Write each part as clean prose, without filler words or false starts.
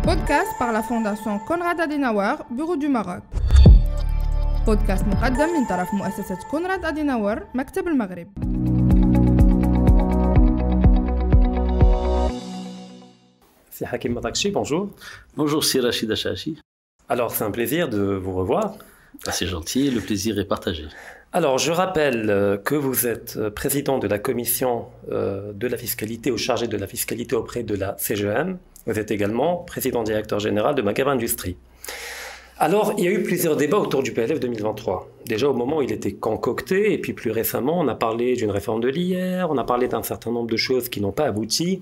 بودكاست par la Fondation Konrad Adenauer, Bureau du Maroc. بودكاست مقدم من طرف مؤسسة كونراد أديناور مكتب المغرب. C'est Hakim Matakchi, bonjour. Bonjour, c'est Rachid Achachi. Alors, c'est un plaisir de vous revoir. C'est gentil, le plaisir est partagé. Alors, je rappelle que vous êtes président de la commission de la fiscalité ou chargé de la fiscalité auprès de la CGM. Vous êtes également président directeur général de Maghreb Industrie. Alors, il y a eu plusieurs débats autour du PLF 2023. Déjà au moment où il était concocté, et puis plus récemment, on a parlé d'une réforme de l'IR, on a parlé d'un certain nombre de choses qui n'ont pas abouti,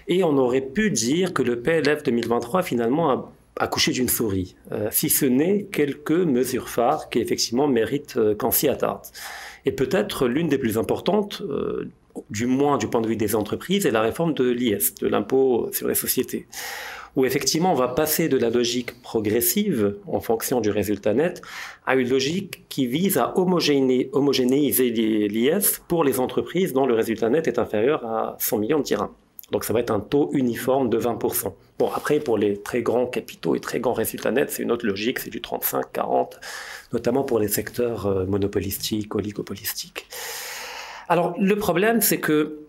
et on aurait pu dire que le PLF 2023 finalement a accouché d'une souris, si ce n'est quelques mesures phares qui effectivement méritent qu'on s'y attarde. Et peut-être l'une des plus importantes, du moins du point de vue des entreprises, est la réforme de l'IS, de l'impôt sur les sociétés, où effectivement on va passer de la logique progressive en fonction du résultat net à une logique qui vise à homogénéiser l'IS pour les entreprises dont le résultat net est inférieur à 100 millions de dirhams. Donc ça va être un taux uniforme de 20%. Bon, après, pour les très grands capitaux et très grands résultats nets, c'est une autre logique, c'est du 35-40, notamment pour les secteurs monopolistiques, oligopolistiques. Alors, le problème, c'est que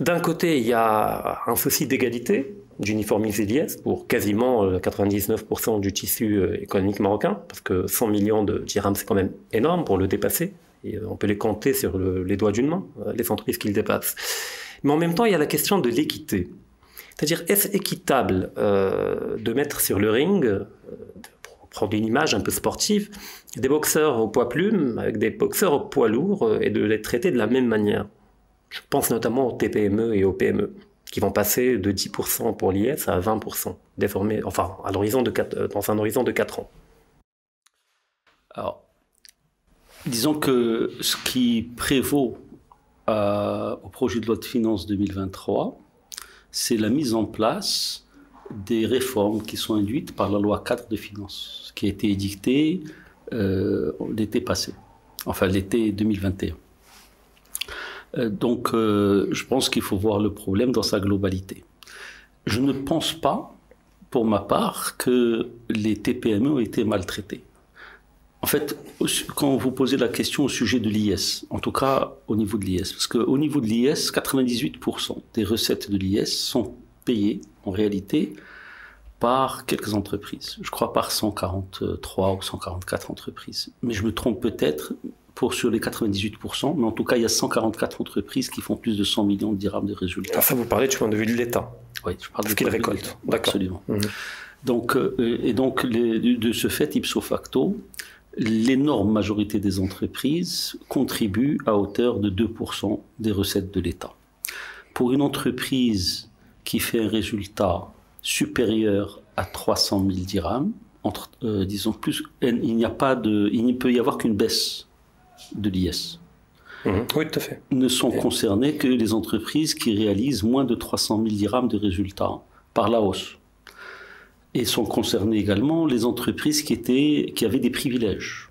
d'un côté, il y a un souci d'égalité, d'uniformiser l'IS pour quasiment 99% du tissu économique marocain, parce que 100 millions de dirhams, c'est quand même énorme pour le dépasser. Et on peut les compter sur les doigts d'une main, les entreprises qui le dépassent. Mais en même temps, il y a la question de l'équité. C'est-à-dire, est-ce équitable de mettre sur le ring, pour prendre une image un peu sportive, des boxeurs au poids plume avec des boxeurs au poids lourd et de les traiter de la même manière? Je pense notamment aux TPME et aux PME, qui vont passer de 10% pour l'IS à 20%, désormais, enfin, dans un horizon de 4 ans. Alors, disons que ce qui prévaut au projet de loi de finances 2023, c'est la mise en place des réformes qui sont induites par la loi cadre de finances, qui a été édictée l'été passé, enfin l'été 2021. Donc, je pense qu'il faut voir le problème dans sa globalité. Je ne pense pas, pour ma part, que les TPME ont été maltraités. En fait, quand vous posez la question au sujet de l'IS, en tout cas au niveau de l'IS, parce qu'au niveau de l'IS, 98% des recettes de l'IS sont payées en réalité par quelques entreprises. Je crois par 143 ou 144 entreprises. Mais je me trompe peut-être sur les 98%, mais en tout cas, il y a 144 entreprises qui font plus de 100 millions de dirhams de résultats. Ça, vous parlez du point de vue de l'État. Oui, je parle de ce qu'il récolte. D'accord. Absolument. Donc, de ce fait, ipso facto, l'énorme majorité des entreprises contribuent à hauteur de 2% des recettes de l'État. Pour une entreprise qui fait un résultat supérieur à 300 000 dirhams, disons plus, il ne peut y avoir qu'une baisse de l'IS. Oui, tout à fait. Ne sont concernées que les entreprises qui réalisent moins de 300 000 dirhams de résultats par la hausse. Et sont concernées également les entreprises qui avaient des privilèges.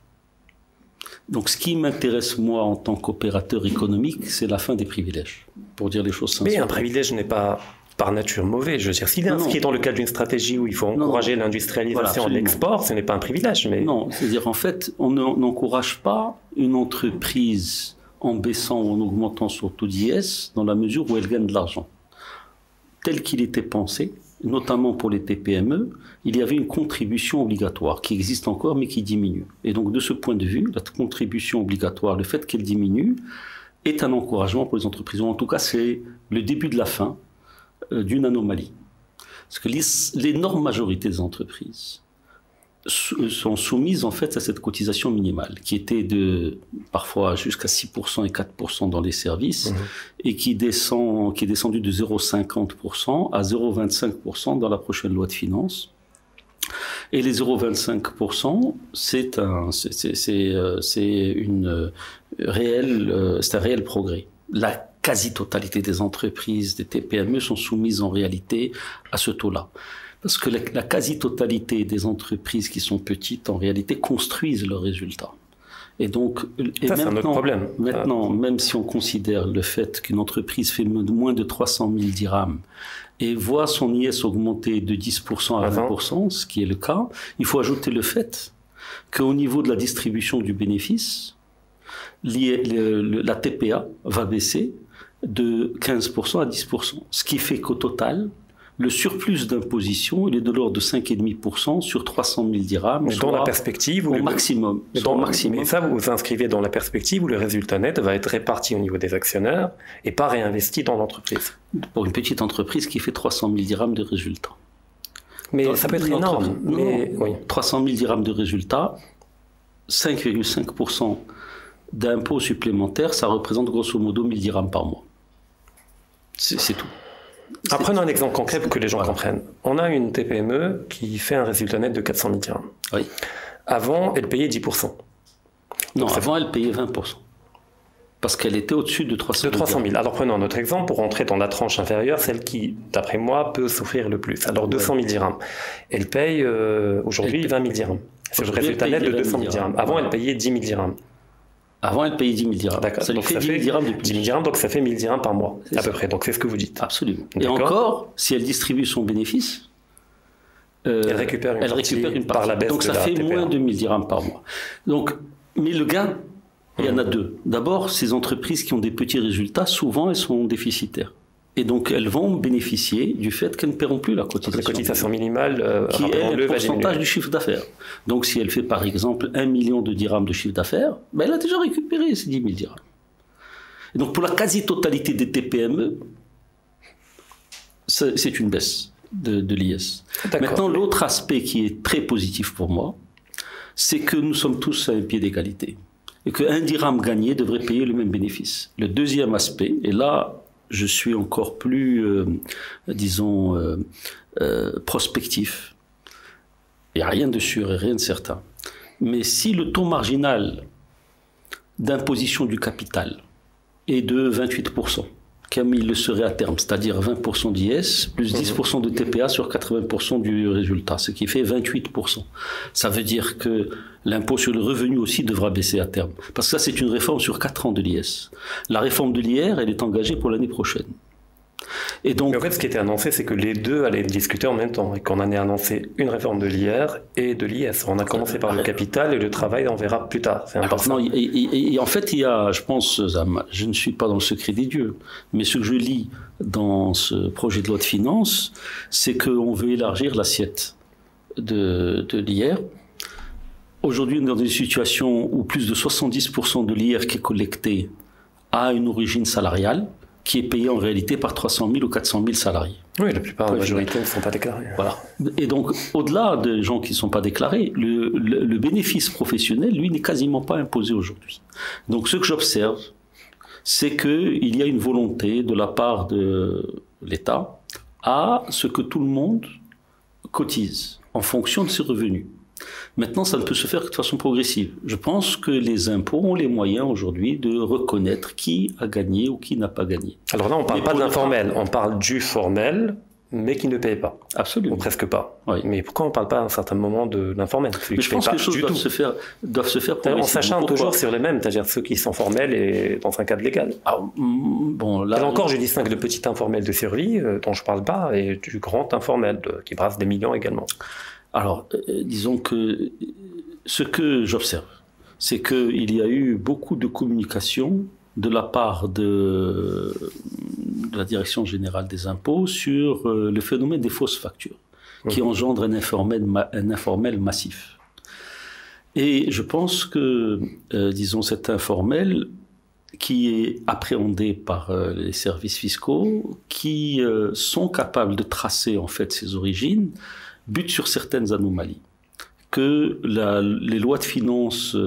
Donc ce qui m'intéresse moi en tant qu'opérateur économique, c'est la fin des privilèges, pour dire les choses sincèrement. Mais un privilège n'est pas par nature mauvais. Je veux dire, s'il est inscrit dans le cadre d'une stratégie où il faut encourager l'industrialisation et l'export, ce n'est pas un privilège. Mais... Non, c'est-à-dire en fait, on n'encourage pas une entreprise en baissant ou en augmentant son taux d'IS dans la mesure où elle gagne de l'argent. Tel qu'il était pensé, notamment pour les TPME, il y avait une contribution obligatoire qui existe encore mais qui diminue. Et donc de ce point de vue, la contribution obligatoire, le fait qu'elle diminue, est un encouragement pour les entreprises. En tout cas, c'est le début de la fin d'une anomalie. Parce que l'énorme majorité des entreprises sont soumises en fait à cette cotisation minimale, qui était de parfois jusqu'à 6% et 4% dans les services, et qui est descendu de 0,50% à 0,25% dans la prochaine loi de finances. Et les 0,25%, c'est un réel progrès. La quasi-totalité des entreprises, des TPME sont soumises en réalité à ce taux-là. Parce que la quasi-totalité des entreprises qui sont petites, en réalité, construisent leurs résultats. Et donc, ça, c'est un autre problème. Maintenant, même si on considère le fait qu'une entreprise fait moins de 300 000 dirhams et voit son IS augmenter de 10% à 20%, ce qui est le cas, il faut ajouter le fait qu'au niveau de la distribution du bénéfice, la TPA va baisser de 15% à 10%. Ce qui fait qu'au total, le surplus d'imposition, il est de l'ordre de 5,5% sur 300 000 dirhams. Mais dans la perspective, au maximum. Mais ça, vous vous inscrivez dans la perspective où le résultat net va être réparti au niveau des actionnaires et pas réinvesti dans l'entreprise. Pour une petite entreprise qui fait 300 000 dirhams de résultats. Mais ça peut être énorme. Mais, oui. 300 000 dirhams de résultats, 5,5% d'impôts supplémentaires, ça représente grosso modo 1000 dirhams par mois. C'est tout. Prenons un exemple concret pour que les gens comprennent. On a une TPME qui fait un résultat net de 400 000 dirhams. Oui. Avant, elle payait 10%. Non, avant, elle payait 20%. Parce qu'elle était au-dessus de 300 000. De 300 000. Alors prenons un autre exemple pour rentrer dans la tranche inférieure, celle qui, d'après moi, peut souffrir le plus. Alors 200 000 dirhams. Elle paye aujourd'hui 20 000 dirhams. C'est le résultat net de 200 000 dirhams. Avant, elle payait 10 000 dirhams. Avant, elle payait 10 000 dirhams. D'accord. Ça lui donc fait ça 10 000 dirhams de plus. 10 000 dirhams, donc ça fait 1000 dirhams par mois, à peu près. Donc c'est ce que vous dites. Absolument. Et encore, si elle distribue son bénéfice, elle récupère une partie par la baisse donc de ça la fait TPA. moins de 1000 dirhams par mois. Donc, mais le gain, il y en a deux. D'abord, ces entreprises qui ont des petits résultats, souvent elles sont déficitaires. Et donc, elles vont bénéficier du fait qu'elles ne paieront plus la cotisation. La cotisation minimale, qui est le pourcentage du chiffre d'affaires. Donc, si elle fait par exemple 1 million de dirhams de chiffre d'affaires, ben, elle a déjà récupéré ces 10 000 dirhams. Et donc, pour la quasi-totalité des TPME, c'est une baisse de l'IS. Maintenant, l'autre aspect qui est très positif pour moi, c'est que nous sommes tous à un pied d'égalité. Et qu'un dirham gagné devrait payer le même bénéfice. Le deuxième aspect, et là, je suis encore plus, prospectif. Il n'y a rien de sûr et rien de certain. Mais si le taux marginal d'imposition du capital est de 28%, comme il le serait à terme, c'est-à-dire 20% d'IS plus 10% de TPA sur 80% du résultat, ce qui fait 28%. Ça veut dire que l'impôt sur le revenu aussi devra baisser à terme. Parce que ça, c'est une réforme sur 4 ans de l'IS. La réforme de l'IR, elle est engagée pour l'année prochaine. Et donc, mais en fait, ce qui était annoncé, c'est que les deux allaient être discutés en même temps et qu'on en ait annoncé une réforme de l'IR et de l'IS. On a commencé par le capital et le travail, on verra plus tard. C'est important. Non, et en fait, il y a, je pense, je ne suis pas dans le secret des dieux, mais ce que je lis dans ce projet de loi de finances, c'est qu'on veut élargir l'assiette de l'IR. Aujourd'hui, on est dans une situation où plus de 70% de l'IR qui est collecté a une origine salariale, qui est payé en réalité par 300 000 ou 400 000 salariés. Oui, la plupart, la majorité ne sont pas déclarés. Voilà. Et donc, au-delà des gens qui ne sont pas déclarés, le bénéfice professionnel, lui, n'est quasiment pas imposé aujourd'hui. Donc, ce que j'observe, c'est qu'il y a une volonté de la part de l'État à ce que tout le monde cotise en fonction de ses revenus. Maintenant, ça ne peut se faire que de façon progressive. Je pense que les impôts ont les moyens aujourd'hui de reconnaître qui a gagné ou qui n'a pas gagné. Alors là, on ne parle pas de l'informel, on parle du formel, mais qui ne paye pas. Absolument. Ou presque pas. Oui. Mais pourquoi on ne parle pas à un certain moment de l'informel? Mais je pense que les choses doivent se faire on s'acharne toujours sur les mêmes, c'est-à-dire ceux qui sont formels et dans un cadre légal. Bon, là, là encore, je distingue le petit informel de survie, dont je ne parle pas, et du grand informel, qui brasse des millions également. Alors, disons que ce que j'observe, c'est qu'il y a eu beaucoup de communication de la part de la Direction générale des impôts sur le phénomène des fausses factures, qui engendre un informel massif. Et je pense que, disons, cet informel qui est appréhendé par les services fiscaux, qui sont capables de tracer en fait ses origines, bute sur certaines anomalies que les lois de finances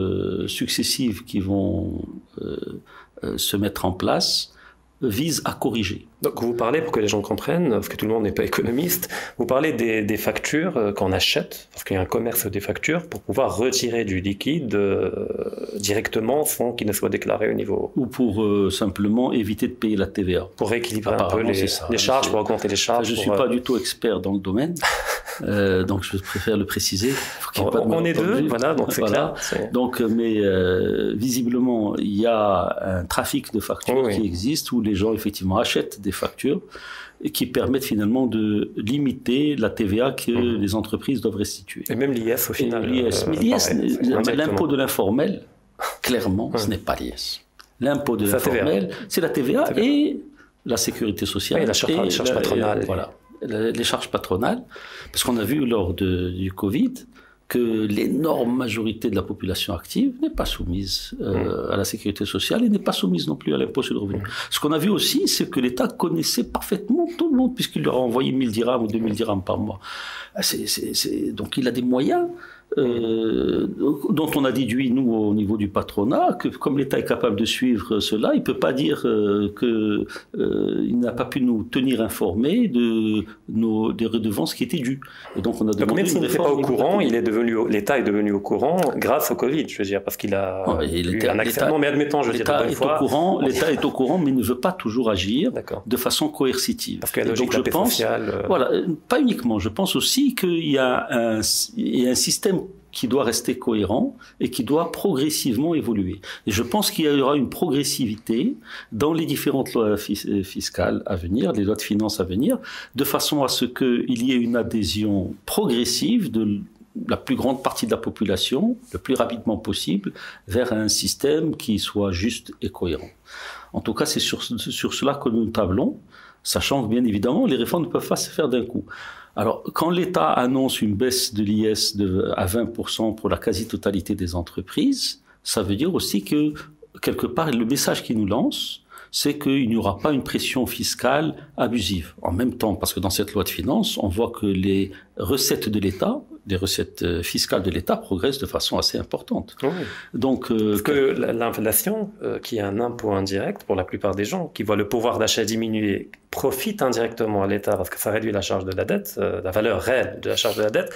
successives qui vont se mettre en place visent à corriger. Donc vous parlez, pour que les gens comprennent, parce que tout le monde n'est pas économiste, vous parlez des factures qu'on achète, parce qu'il y a un commerce des factures, pour pouvoir retirer du liquide directement sans qu'il ne soit déclaré au niveau... Ou pour simplement éviter de payer la TVA. Pour rééquilibrer un peu les charges, pour augmenter les charges. Je ne suis pas du tout expert dans le domaine. Donc je préfère le préciser. On est deux, voilà, donc c'est clair. Donc, mais visiblement, il y a un trafic de factures qui existe où les gens effectivement achètent des factures et qui permettent finalement de limiter la TVA que les entreprises doivent restituer. Et même l'IS au final. Mais l'IS, l'impôt de l'informel, clairement, ce n'est pas l'IS. L'impôt de l'informel, c'est la TVA et la sécurité sociale. Et la charge patronale. Voilà, les charges patronales. Parce qu'on a vu lors du Covid que l'énorme majorité de la population active n'est pas soumise à la sécurité sociale et n'est pas soumise non plus à l'impôt sur le revenu. Ce qu'on a vu aussi, c'est que l'État connaissait parfaitement tout le monde, puisqu'il leur a envoyé 1000 dirhams ou 2000 dirhams par mois. Donc il a des moyens dont on a déduit, nous, au niveau du patronat, que comme l'État est capable de suivre cela, il ne peut pas dire qu'il n'a pas pu nous tenir informés des redevances qui étaient dues. Et donc on a demandé même s'il n'était pas au courant, l'État est devenu au courant grâce au Covid, je veux dire, parce qu'il a eu un accès. Non, mais admettons, je veux dire, l'État est au courant, mais il ne veut pas toujours agir de façon coercitive. Parce qu'il y a la logique de la paix sociale. Voilà, pas uniquement. Je pense aussi qu'il y a un système qui doit rester cohérent et qui doit progressivement évoluer. Et je pense qu'il y aura une progressivité dans les différentes lois fiscales à venir, les lois de finances à venir, de façon à ce qu'il y ait une adhésion progressive de la plus grande partie de la population, le plus rapidement possible, vers un système qui soit juste et cohérent. En tout cas, c'est sur cela que nous tablons, sachant que, bien évidemment, les réformes ne peuvent pas se faire d'un coup. Alors, quand l'État annonce une baisse de l'IS à 20% pour la quasi-totalité des entreprises, ça veut dire aussi que, quelque part, le message qu'il nous lance, c'est qu'il n'y aura pas une pression fiscale abusive. En même temps, parce que dans cette loi de finances, on voit que les recettes de l'État, les recettes fiscales de l'État progressent de façon assez importante. Oui. Donc, parce que l'inflation, qui est un impôt indirect pour la plupart des gens, qui voient le pouvoir d'achat diminuer, profite indirectement à l'État parce que ça réduit la charge de la dette, la valeur réelle de la charge de la dette,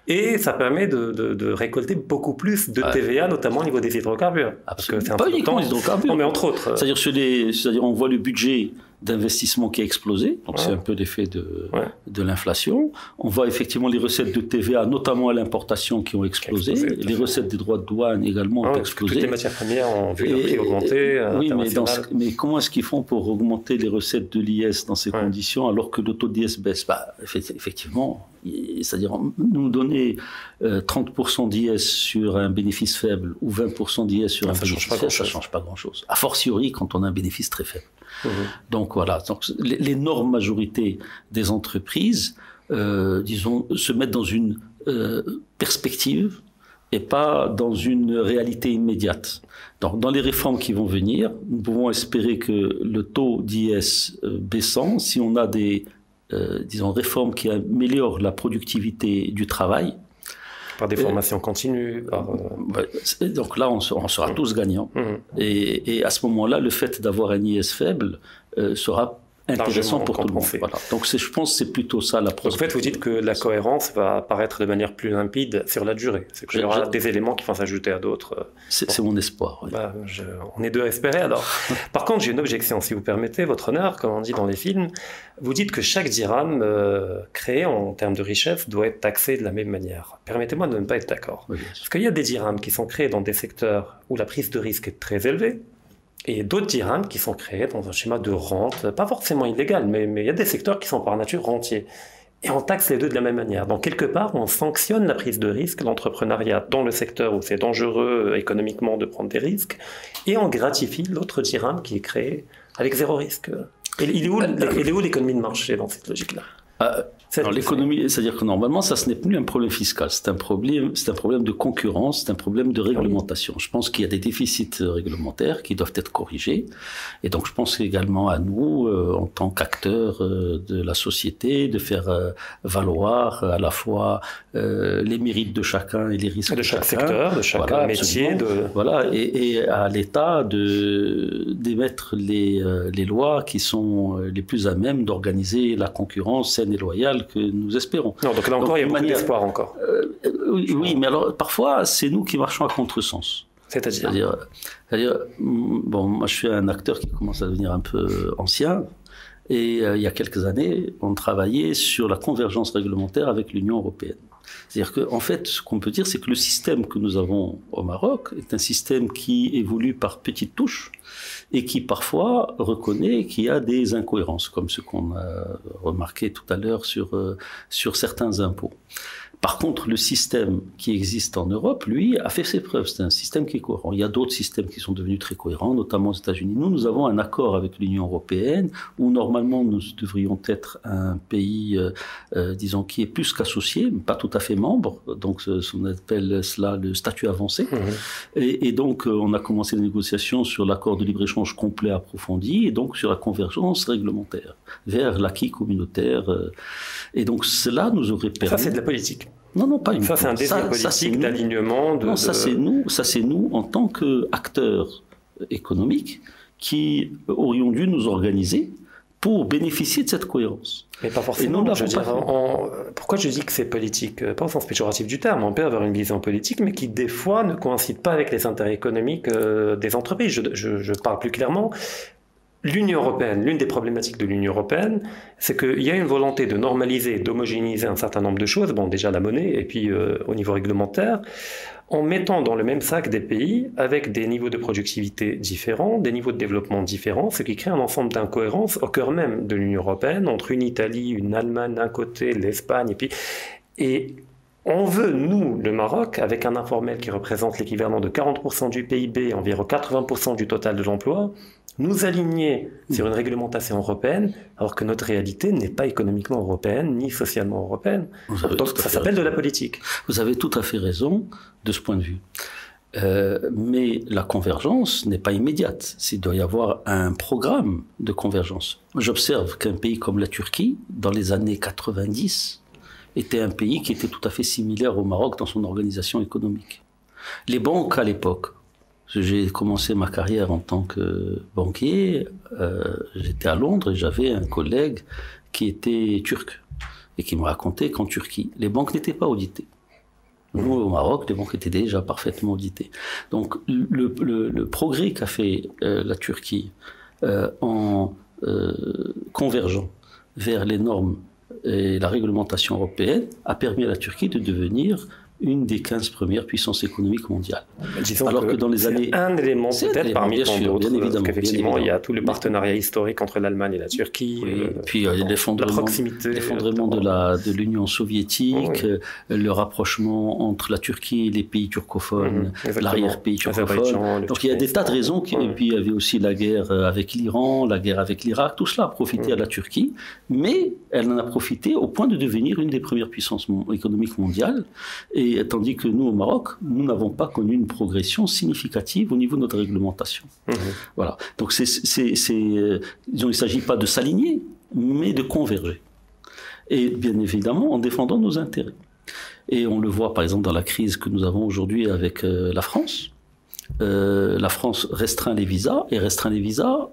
et ça permet de récolter beaucoup plus de TVA, notamment au niveau des hydrocarbures. Parce que c'est pas uniquement les hydrocarbures. Non, mais entre autres. C'est-à-dire on voit le budget d'investissement qui a explosé, donc c'est un peu l'effet de l'inflation. On voit effectivement les recettes de TVA, notamment à l'importation, qui ont explosé. Les recettes des droits de douane également ont explosé. Toutes les matières premières ont vu leur prix augmenter. Oui, mais comment est-ce qu'ils font pour augmenter les recettes de l'IS dans ces conditions alors que le taux d'IS baisse? Effectivement, c'est-à-dire nous donner 30% d'IS sur un bénéfice faible ou 20% d'IS sur un bénéfice faible, ça ne change pas grand-chose. A fortiori quand on a un bénéfice très faible. Donc voilà, l'énorme majorité des entreprises, disons, se mettent dans une perspective et pas dans une réalité immédiate. Donc dans les réformes qui vont venir, nous pouvons espérer que le taux d'IS baissant, si on a des disons, réformes qui améliorent la productivité du travail, par des formations continues. Donc là, on sera tous gagnants. Et à ce moment-là, le fait d'avoir un IS faible sera intéressant pour tout le monde. Voilà. Donc je pense que c'est plutôt ça l'approche. En fait, vous dites que la cohérence va apparaître de manière plus limpide sur la durée. C'est qu'il y aura des éléments qui vont s'ajouter à d'autres. C'est mon espoir. Oui. On est deux à espérer alors. Par contre, j'ai une objection, si vous permettez, votre honneur, comme on dit dans les films. Vous dites que chaque dirham créé en termes de richesse doit être taxé de la même manière. Permettez-moi de ne pas être d'accord. Oui, parce qu'il y a des dirhams qui sont créés dans des secteurs où la prise de risque est très élevée, et d'autres dirhams qui sont créés dans un schéma de rente, pas forcément illégal, mais il y a des secteurs qui sont par nature rentiers. Et on taxe les deux de la même manière. Donc quelque part, on sanctionne la prise de risque, l'entrepreneuriat dans le secteur où c'est dangereux économiquement de prendre des risques, et on gratifie l'autre dirham qui est créé avec zéro risque. Et il est où l'économie de marché dans cette logique-là? Alors l'économie, c'est-à-dire que normalement, ça ce n'est plus un problème fiscal, c'est un problème de concurrence, c'est un problème de réglementation. Je pense qu'il y a des déficits réglementaires qui doivent être corrigés, et donc je pense également à nous, en tant qu'acteurs de la société, de faire valoir à la fois les mérites de chacun et les risques de chaque secteur, de chaque métier, voilà, et à l'État d'émettre les lois qui sont les plus à même d'organiser la concurrence saine et loyale que nous espérons. Non, donc là encore, il y a beaucoup d'espoir encore. Oui, mais alors parfois, c'est nous qui marchons à contresens. C'est-à-dire, bon, moi je suis un acteur qui commence à devenir un peu ancien, Et il y a quelques années, on travaillait sur la convergence réglementaire avec l'Union européenne. C'est-à-dire qu'en fait, ce qu'on peut dire, c'est que le système que nous avons au Maroc est un système qui évolue par petites touches et qui parfois reconnaît qu'il y a des incohérences, comme ce qu'on a remarqué tout à l'heure sur certains impôts. Par contre, le système qui existe en Europe, lui, a fait ses preuves. C'est un système qui est cohérent. Il y a d'autres systèmes qui sont devenus très cohérents, notamment aux États-Unis. Nous avons un accord avec l'Union européenne où, normalement, nous devrions être un pays, disons, qui est plus qu'associé, mais pas tout à fait membre. Donc, on appelle cela le statut avancé. Et donc, on a commencé les négociations sur l'accord de libre-échange complet approfondi et donc sur la convergence réglementaire vers l'acquis communautaire. Et donc, cela nous aurait permis... Ça, c'est de la politique. Non, pas une Ça, c'est un désir politique d'alignement. Non, ça, c'est nous en tant qu'acteurs économiques qui aurions dû nous organiser pour bénéficier de cette cohérence. Mais pas forcément. Pourquoi je dis que c'est politique? Pas au sens péjoratif du terme. On peut avoir une vision politique, mais qui, des fois, ne coïncide pas avec les intérêts économiques des entreprises. Je parle plus clairement. L'Union européenne, l'une des problématiques de l'Union européenne, c'est qu'il y a une volonté de normaliser, d'homogénéiser un certain nombre de choses, bon déjà la monnaie et puis au niveau réglementaire, en mettant dans le même sac des pays avec des niveaux de productivité différents, des niveaux de développement différents, ce qui crée un ensemble d'incohérences au cœur même de l'Union européenne, entre une Italie, une Allemagne d'un côté, l'Espagne, et on veut, nous, le Maroc, avec un informel qui représente l'équivalent de 40% du PIB, environ 80% du total de l'emploi, nous aligner sur une réglementation européenne, alors que notre réalité n'est pas économiquement européenne, ni socialement européenne. Donc ça s'appelle de la politique. Vous avez tout à fait raison de ce point de vue. Mais la convergence n'est pas immédiate. Il doit y avoir un programme de convergence. J'observe qu'un pays comme la Turquie, dans les années 90, était un pays qui était tout à fait similaire au Maroc dans son organisation économique. Les banques, à l'époque, j'ai commencé ma carrière en tant que banquier, j'étais à Londres et j'avais un collègue qui était turc et qui me racontait qu'en Turquie, les banques n'étaient pas auditées. Nous, au Maroc, les banques étaient déjà parfaitement auditées. Donc, le progrès qu'a fait la Turquie en convergeant vers les normes et la réglementation européenne a permis à la Turquie de devenir une des 15 premières puissances économiques mondiales. Disons alors que dans les années... un élément peut-être parmi tant d'autres, parce qu'effectivement, il y a tout le partenariat historique entre l'Allemagne et la Turquie, puis l'effondrement de l'Union soviétique, le rapprochement entre la Turquie et les pays turcophones, l'arrière-pays turcophone. Donc il y a des tas de raisons. Et puis il y avait aussi la guerre avec l'Iran, la guerre avec l'Irak, tout cela a profité à la Turquie, mais elle en a profité au point de devenir une des premières puissances économiques mondiales. Et tandis que nous, au Maroc, nous n'avons pas connu une progression significative au niveau de notre réglementation. Voilà. Donc, disons, il ne s'agit pas de s'aligner, mais de converger. Et bien évidemment, en défendant nos intérêts. Et on le voit, par exemple, dans la crise que nous avons aujourd'hui avec la France. La France restreint les visas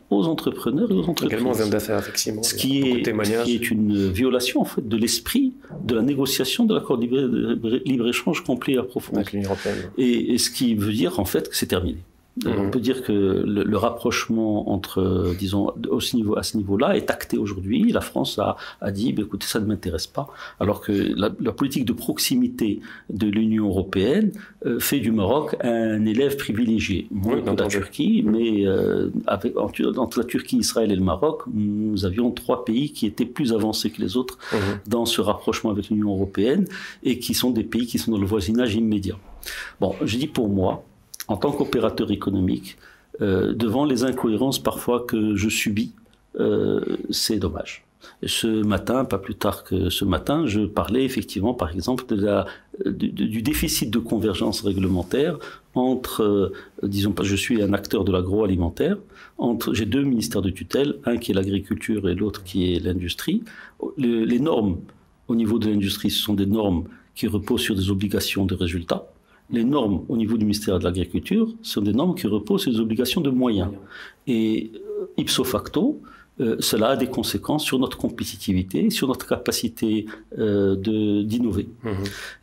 aux entrepreneurs et aux entreprises. Également aux hommes d'affaires, effectivement. Ce qui est une violation en fait de l'esprit de la négociation de l'accord de libre-échange complet et approfondi. Avec l'Union européenne. Et ce qui veut dire en fait que c'est terminé. On peut dire que le rapprochement entre, disons, à ce niveau-là est acté aujourd'hui. La France a dit, écoutez, ça ne m'intéresse pas. Alors que la politique de proximité de l'Union européenne fait du Maroc un élève privilégié. Moins que la Turquie, mais entre la Turquie, Israël et le Maroc, nous avions 3 pays qui étaient plus avancés que les autres dans ce rapprochement avec l'Union européenne et qui sont des pays qui sont dans le voisinage immédiat. Bon, je dis pour moi, en tant qu'opérateur économique, devant les incohérences parfois que je subis, c'est dommage. Et ce matin, pas plus tard que ce matin, je parlais effectivement, par exemple, du déficit de convergence réglementaire entre, disons, je suis un acteur de l'agroalimentaire, j'ai 2 ministères de tutelle, un qui est l'agriculture et l'autre qui est l'industrie. Les normes au niveau de l'industrie, ce sont des normes qui reposent sur des obligations de résultats. Les normes au niveau du ministère de l'Agriculture sont des normes qui reposent sur des obligations de moyens. Et ipso facto, cela a des conséquences sur notre compétitivité, sur notre capacité d'innover.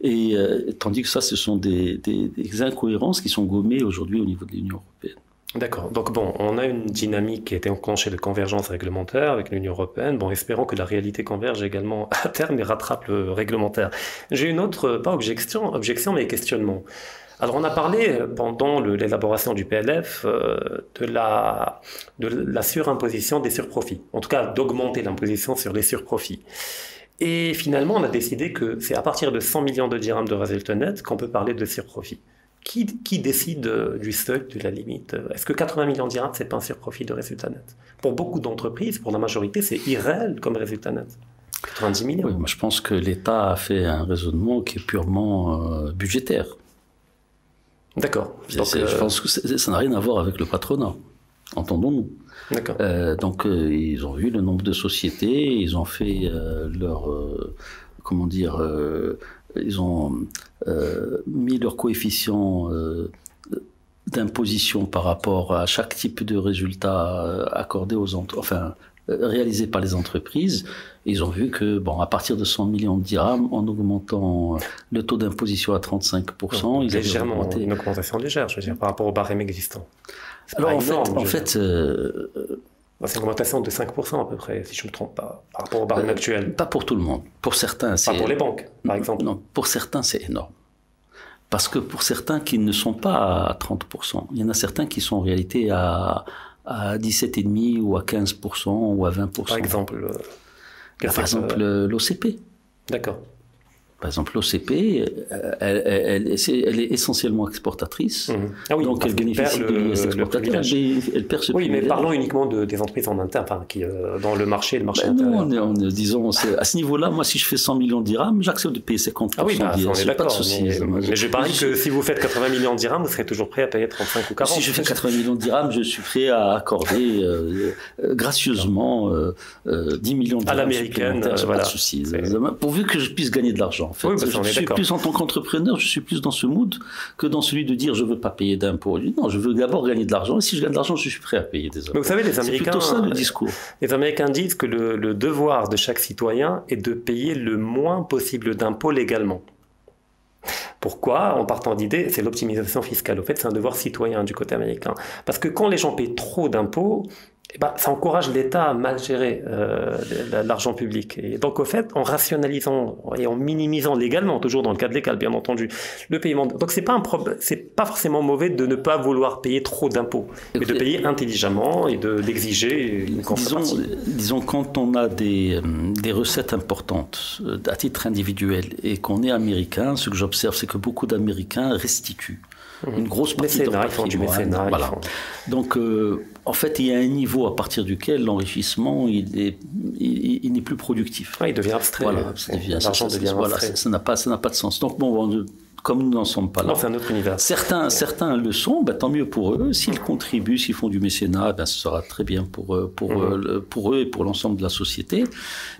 Et tandis que ça, ce sont des incohérences qui sont gommées aujourd'hui au niveau de l'Union européenne. D'accord. Donc bon, on a une dynamique qui a été enclenchée de convergence réglementaire avec l'Union européenne. Bon, espérons que la réalité converge également à terme et rattrape le réglementaire. J'ai une autre, pas objection, mais questionnement. Alors on a parlé pendant l'élaboration du PLF de la surimposition des surprofits, en tout cas d'augmenter l'imposition sur les surprofits. Et finalement, on a décidé que c'est à partir de 100 millions de dirhams de résultat net qu'on peut parler de surprofit. Qui décide du seuil, de la limite? Est-ce que 80 millions de dirhams, c'est pas un surprofit de résultat net? Pour beaucoup d'entreprises, pour la majorité, c'est irréel comme résultat net. 90 millions. Oui, moi je pense que l'État a fait un raisonnement qui est purement budgétaire. D'accord. Je pense que ça n'a rien à voir avec le patronat, entendons-nous. D'accord. Donc ils ont vu le nombre de sociétés, ils ont fait ils ont mis leur coefficient d'imposition par rapport à chaque type de résultat accordé réalisé par les entreprises. Ils ont vu que, à partir de 100 millions de dirhams, en augmentant le taux d'imposition à 35%, ils légèrement, avaient augmenté. Une augmentation légère, je veux dire, par rapport au barème existant. Alors en fait, c'est une augmentation de 5% à peu près, si je ne me trompe pas, par rapport au barème actuel. Pas pour tout le monde. Pour certains, c'est... Pas pour les banques, par exemple. Non, pour certains, c'est énorme. Parce que pour certains qui ne sont pas à 30%, il y en a certains qui sont en réalité à 17,5% ou à 15% ou à 20%. Par exemple, l'OCP. D'accord. Par exemple, l'OCP, elle est essentiellement exportatrice, Ah oui, donc elle bénéficie de l'IS exportateur. Elle perd ce privilège. Mais parlons uniquement des entreprises en interne, qui dans le marché intérieur. Non, disons, à ce niveau-là, moi, si je fais 100 millions de dirhams, j'accepte de payer 50%. Ah oui, on est d'accord. Mais je parie que si vous faites 80 millions de dirhams, vous serez toujours prêt à payer 35 ou 40. Si je fais 80 millions de dirhams, je suis prêt à accorder gracieusement 10 millions de dirhams. À l'américaine, pas de souci. Pourvu que je puisse gagner de l'argent. En fait, oui, je suis plus en tant qu'entrepreneur, je suis plus dans ce mood que dans celui de dire je veux pas payer d'impôts. Non, je veux d'abord gagner de l'argent. Et si je gagne de l'argent, je suis prêt à payer des impôts. Mais vous savez, les Américains, c'est plutôt ça le discours. Les Américains disent que le devoir de chaque citoyen est de payer le moins possible d'impôts légalement. Pourquoi? En partant d'idée, c'est l'optimisation fiscale. Au fait, c'est un devoir citoyen du côté américain. Parce que quand les gens paient trop d'impôts, ça encourage l'État à mal gérer l'argent public. Et donc, au fait, en rationalisant et en minimisant légalement, toujours dans le cadre légal, bien entendu, le paiement. Donc, c'est pas forcément mauvais de ne pas vouloir payer trop d'impôts, mais de payer intelligemment et d'exiger une contrepartie. Disons, quand on a des recettes importantes à titre individuel et qu'on est américain, ce que j'observe, c'est que beaucoup d'Américains restituent une grosse partie de leur patrimoine. Voilà. Donc, en fait, il y a un niveau à partir duquel l'enrichissement il n'est plus productif. Il devient abstrait. Voilà, l'argent devient abstrait. Ça n'a pas de sens. Donc, comme nous n'en sommes pas là. C'est un autre univers. Certains le sont, tant mieux pour eux. S'ils contribuent, s'ils font du mécénat, ce sera très bien pour eux et pour l'ensemble de la société.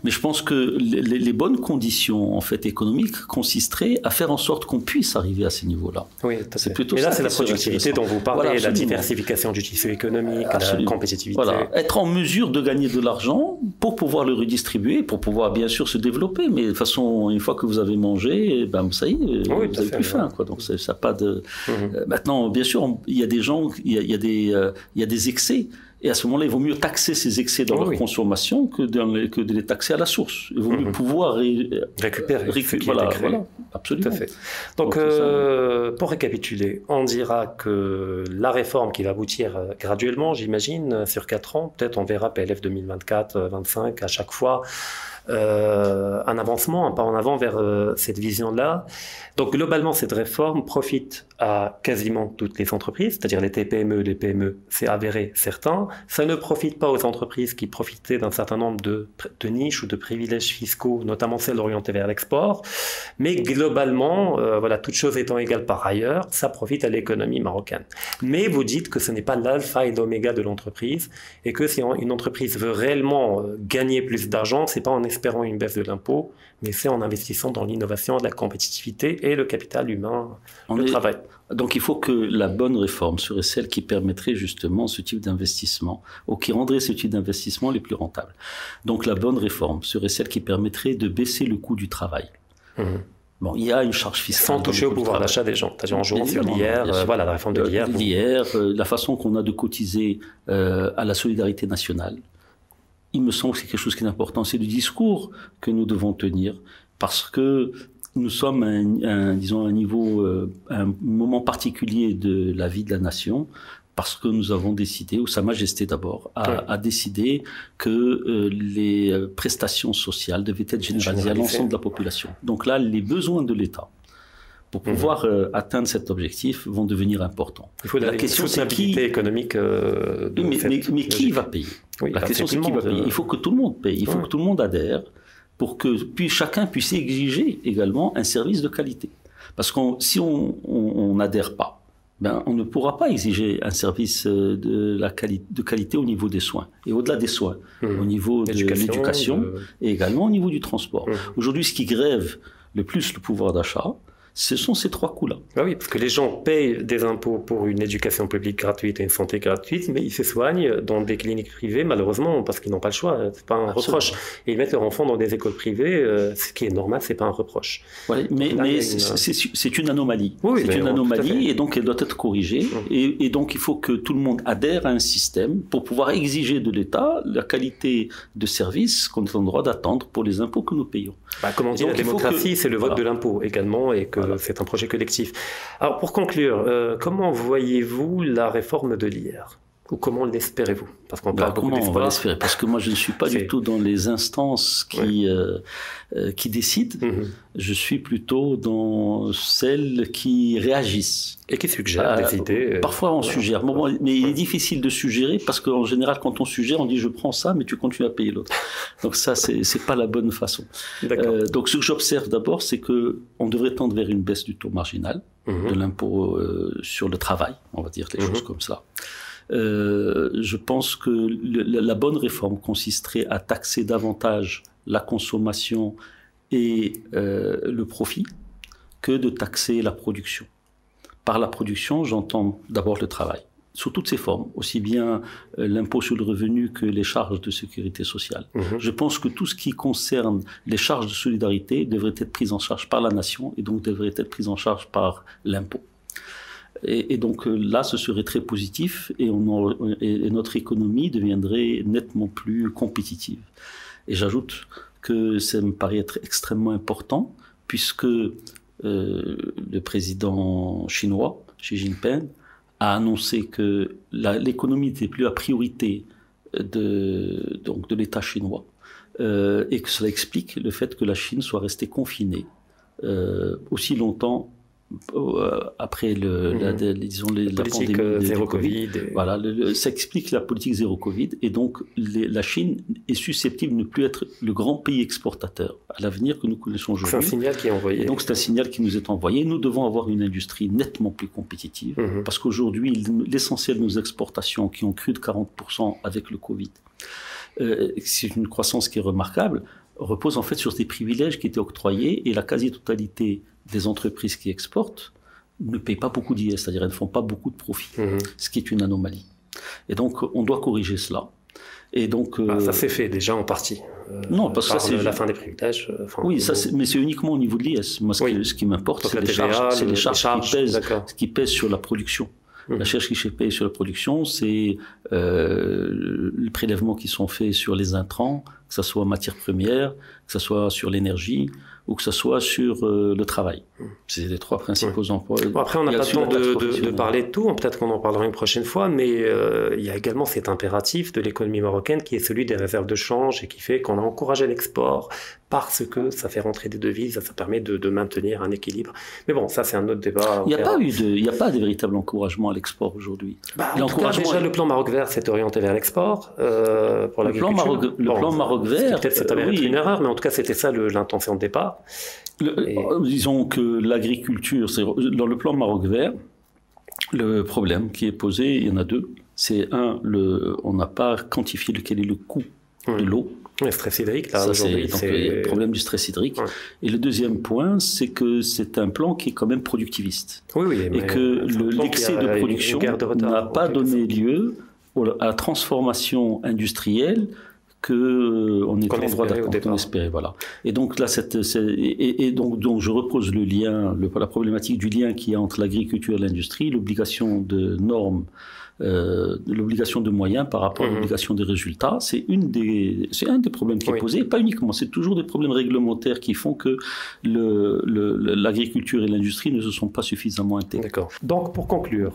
Mais je pense que les bonnes conditions en fait économiques consisteraient à faire en sorte qu'on puisse arriver à ces niveaux-là. Oui, c'est plutôt. Et là, c'est la productivité dont vous parlez, la diversification du tissu économique, la compétitivité. Voilà, être en mesure de gagner de l'argent pour pouvoir le redistribuer, pour pouvoir bien sûr se développer. Mais de toute façon, une fois que vous avez mangé, ça y est, vous avez plus faim, quoi. Donc ça pas de. Maintenant, bien sûr, il y a des gens, il y a des excès. Et à ce moment-là, il vaut mieux taxer ces excès dans leur consommation que de les taxer à la source. Il vaut mieux pouvoir récupérer. Voilà, absolument. Tout à fait. Donc, pour récapituler, on dira que la réforme qui va aboutir graduellement, j'imagine, sur 4 ans, peut-être on verra PLF 2024, 2025, à chaque fois, un avancement, un pas en avant vers cette vision-là. Donc globalement, cette réforme profite à quasiment toutes les entreprises, c'est-à-dire les TPME, les PME, c'est avéré certains. Ça ne profite pas aux entreprises qui profitaient d'un certain nombre de niches ou de privilèges fiscaux, notamment celles orientées vers l'export. Mais globalement, toutes choses étant égales par ailleurs, ça profite à l'économie marocaine. Mais vous dites que ce n'est pas l'alpha et l'oméga de l'entreprise et que si une entreprise veut réellement gagner plus d'argent, c'est pas en espérant une baisse de l'impôt, mais c'est en investissant dans l'innovation, la compétitivité et le capital humain, le travail. Donc il faut que la bonne réforme serait celle qui permettrait justement ce type d'investissement, ou qui rendrait ce type d'investissement les plus rentables. Donc la bonne réforme serait celle qui permettrait de baisser le coût du travail. Bon, il y a une charge fiscale. Sans toucher au pouvoir d'achat des gens. C'est-à-dire en jouant sur l'IR, voilà, la réforme de l'IR. L'IR, la façon qu'on a de cotiser à la solidarité nationale. Il me semble que c'est quelque chose qui est important. C'est le discours que nous devons tenir parce que nous sommes disons, à un niveau, un moment particulier de la vie de la nation. Parce que nous avons décidé, ou Sa Majesté d'abord, a décidé que les prestations sociales devaient être généralisées à l'ensemble de la population. Donc là, les besoins de l'État pour pouvoir atteindre cet objectif vont devenir importants. Il faut la question c'est qui économique. Mais qui va payer? La question c'est qui va payer. Il faut que tout le monde paye. Il faut que tout le monde adhère pour que chacun puisse exiger également un service de qualité. Parce que si on n'adhère pas, on ne pourra pas exiger un service de qualité au niveau des soins. Et au-delà des soins, au niveau de l'éducation et également au niveau du transport. Aujourd'hui, ce qui grève le plus le pouvoir d'achat, ce sont ces trois coûts-là. Ah oui, parce que les gens payent des impôts pour une éducation publique gratuite et une santé gratuite, mais ils se soignent dans des cliniques privées, malheureusement, parce qu'ils n'ont pas le choix. C'est pas un reproche. Et ils mettent leurs enfants dans des écoles privées, ce qui est normal, c'est pas un reproche. Ouais, mais c'est une anomalie. Oui, c'est une anomalie, et donc elle doit être corrigée. Et donc il faut que tout le monde adhère à un système pour pouvoir exiger de l'État la qualité de service qu'on est en droit d'attendre pour les impôts que nous payons. Comme on dit, la démocratie, c'est le vote de l'impôt également, et que c'est un projet collectif. Alors, pour conclure, comment voyez-vous la réforme de l'IR? Ou comment l'espérez-vous? Parce qu'on parle beaucoup d'espoir. On va l'espérer? Parce que moi, je ne suis pas du tout dans les instances qui décident. Je suis plutôt dans celles qui réagissent. Et qui suggèrent des idées. Parfois, on suggère. Mais il est difficile de suggérer parce qu'en général, quand on suggère, on dit « je prends ça, mais tu continues à payer l'autre ». Donc ça, c'est pas la bonne façon. Donc ce que j'observe d'abord, c'est qu'on devrait tendre vers une baisse du taux marginal de l'impôt sur le travail, on va dire les choses comme ça. Je pense que la bonne réforme consisterait à taxer davantage la consommation et le profit que de taxer la production. Par la production, j'entends d'abord le travail, sous toutes ses formes, aussi bien l'impôt sur le revenu que les charges de sécurité sociale. Je pense que tout ce qui concerne les charges de solidarité devrait être pris en charge par la nation et donc devrait être pris en charge par l'impôt. Et donc là, ce serait très positif et notre économie deviendrait nettement plus compétitive. Et j'ajoute que ça me paraît être extrêmement important puisque le président chinois, Xi Jinping, a annoncé que l'économie n'était plus la priorité de l'État chinois et que cela explique le fait que la Chine soit restée confinée aussi longtemps après la politique zéro Covid. Voilà, ça explique la politique zéro Covid et donc la Chine est susceptible de ne plus être le grand pays exportateur à l'avenir que nous connaissons aujourd'hui. C'est un signal qui est envoyé. Et donc c'est un signal qui nous est envoyé. Nous devons avoir une industrie nettement plus compétitive parce qu'aujourd'hui l'essentiel de nos exportations qui ont cru de 40% avec le Covid, c'est une croissance qui est remarquable, repose en fait sur des privilèges qui étaient octroyés et la quasi-totalité des entreprises qui exportent ne payent pas beaucoup d'IS, c'est-à-dire elles ne font pas beaucoup de profit, ce qui est une anomalie. Et donc on doit corriger cela. Et donc ça s'est fait déjà en partie. Non, parce que c'est la fin des privilèges. Oui, mais c'est uniquement au niveau de l'IS. Moi, ce qui m'importe, c'est les charges qui pèsent sur la production. La charge qui pèse sur la production, c'est les prélèvements qui sont faits sur les intrants, que ce soit matières premières, que ce soit sur l'énergie ou que ce soit sur le travail. C'est les trois principaux emplois. Bon, après, on n'a pas le temps de parler de tout, peut-être qu'on en parlera une prochaine fois, mais il y a également cet impératif de l'économie marocaine qui est celui des réserves de change et qui fait qu'on a encouragé l'export parce que ça fait rentrer des devises, ça permet de maintenir un équilibre. Mais bon, ça c'est un autre débat. Il n'y a pas de véritable encouragement à l'export aujourd'hui. En tout cas, déjà le plan Maroc vert s'est orienté vers l'export pour l'agriculture. Le plan Maroc vert, peut-être ça avait été une erreur, mais en tout cas c'était ça l'intention de départ. Disons que l'agriculture, dans le plan Maroc vert, le problème qui est posé, il y en a deux. C'est on n'a pas quantifié quel est le coût de l'eau. Le stress hydrique, là, aujourd'hui. C'est le problème du stress hydrique. Et le deuxième point, c'est que c'est un plan qui est quand même productiviste. Et que l'excès de production n'a pas donné lieu à la transformation industrielle qu'on était en droit d'attendre, qu'on espérait, voilà. Et donc là, donc je repose le lien, la problématique du lien qu'il y a entre l'agriculture et l'industrie, l'obligation de normes, l'obligation de moyens par rapport à l'obligation de résultats. C'est un des problèmes qui est posé, et pas uniquement. C'est toujours des problèmes réglementaires qui font que l'agriculture et l'industrie ne se sont pas suffisamment intégrés. D'accord. Donc, pour conclure,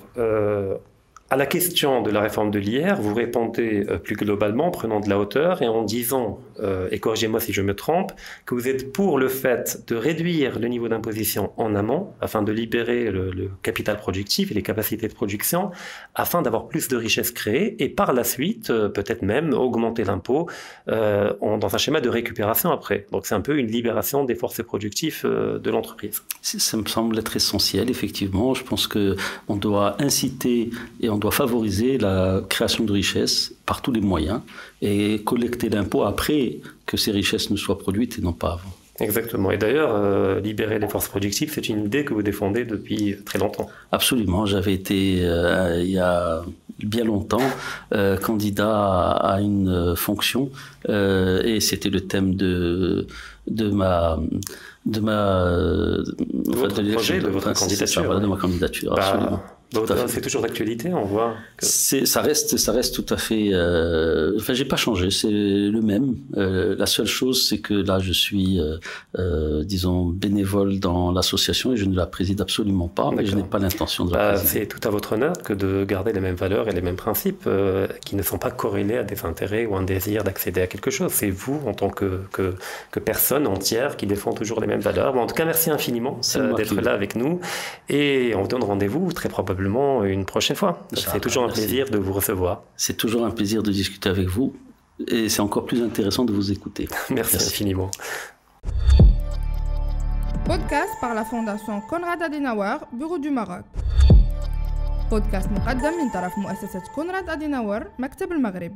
à la question de la réforme de l'IR, vous répondez plus globalement, prenant de la hauteur et en disant, et corrigez-moi si je me trompe, que vous êtes pour le fait de réduire le niveau d'imposition en amont, afin de libérer le capital productif et les capacités de production, afin d'avoir plus de richesses créées, et par la suite, peut-être même augmenter l'impôt dans un schéma de récupération après. Donc c'est un peu une libération des forces productives de l'entreprise. Ça me semble être essentiel, effectivement. Je pense qu'on doit inciter et on doit favoriser la création de richesses par tous les moyens et collecter l'impôt après que ces richesses ne soient produites et non pas avant. Exactement. Et d'ailleurs, libérer les forces productives, c'est une idée que vous défendez depuis très longtemps. Absolument. J'avais été, il y a bien longtemps, candidat à une fonction et c'était le thème de ma candidature. Absolument. C'est toujours d'actualité, on voit. Ça reste tout à fait. J'ai pas changé, c'est le même. La seule chose, c'est que là, je suis, disons, bénévole dans l'association et je ne la préside absolument pas. Mais je n'ai pas l'intention de la présider. C'est tout à votre honneur que de garder les mêmes valeurs et les mêmes principes qui ne sont pas corrélés à des intérêts ou un désir d'accéder à quelque chose. C'est vous, en tant que personne entière, qui défend toujours les mêmes valeurs. Bon, en tout cas, merci infiniment d'être là avec nous et on vous donne rendez-vous très probablement une prochaine fois. C'est toujours un plaisir de vous recevoir. C'est toujours un plaisir de discuter avec vous et c'est encore plus intéressant de vous écouter. Merci infiniment. Podcast par la Fondation Konrad Adenauer, Bureau du Maroc. Podcast مقدم من طرف مؤسسة كونراد أديناور مكتب المغرب.